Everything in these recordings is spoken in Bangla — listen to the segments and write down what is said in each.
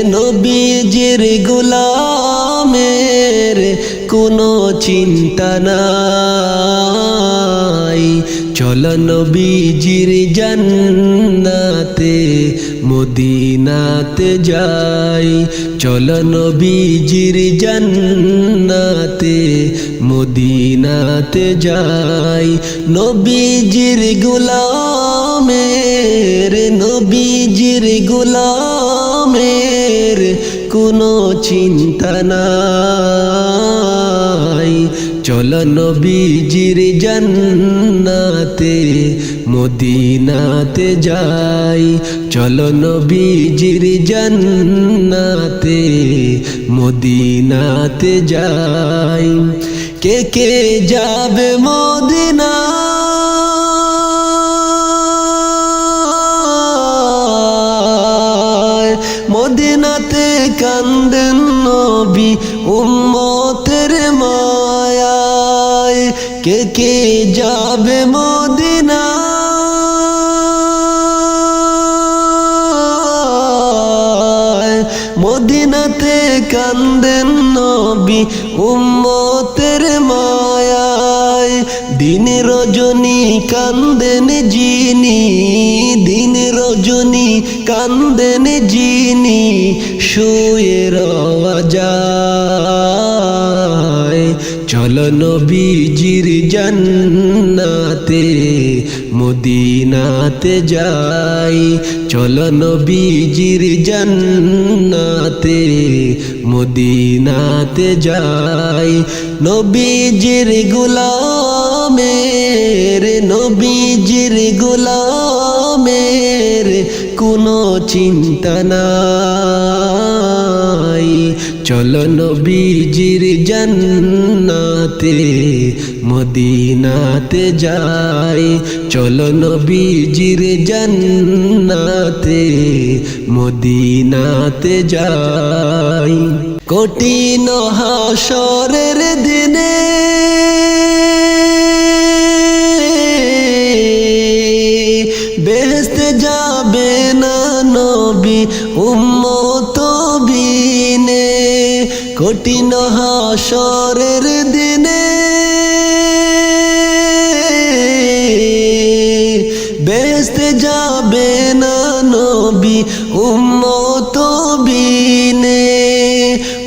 নবীজির গোলামের কোনো চিন্তা নাই। চল নবীজির জান্নাতে মদিনাতে যাই। চল নবীজির জান্নাতে মদিনাতে যাই। নবীজির গোলামের কোনো চিন্তা নাই। চল নবীজির জান্নাতে মদিনাতে যাই। চল নবীজির জান্নাতে মদিনাতে যাই। কে কে যাবে মদিনা মদিনাতে কান্দেন নবী উম্মতের মায়ায়। কে কে যাবে মদিনা মদিনাতে কান্দেন নবী উম্মতের মায়ায়। দিন রজনী কান্দেন যিনি, দিন রজনী কান্দেন যিনি, শুয়ে রওয়া যায়। চল নবীজির জান্নাতে মদিনাতে যাই। চল নবীজির জান্নাতে মদিনাতে যাই। নবীজির গোলামের কোনো চিন্তা নাই। চল নবীজির জান্নাতে মদিনাতে যাই। চল নবীজির জান্নাতে মদিনাতে যাই। কঠিন হাসরের দিনে বেহেশতে যাবে না নবী উম্মত বিনে। কঠিন হাসরের দিনে বেহেশতে যাবে না নবী উম্মত বিনে।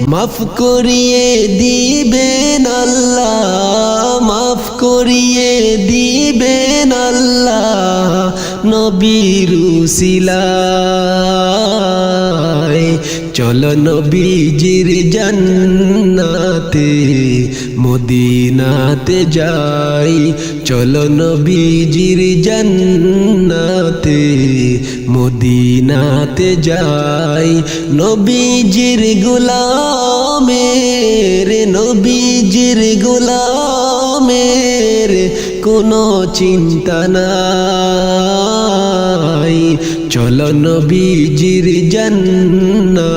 মাফ করিয়ে দিবেন আল্লাহ, মাফ করিয়ে দিবেন আল্লাহ নবীর উসিলায়। চল নবীজির জান্নাতে মদিনাতে যাই। চল নবীজির জান্নাতে মদিনাতে যাই। নবীজির গোলামের কোনো চিন্তা নাই। চল নবীজির জান্নাত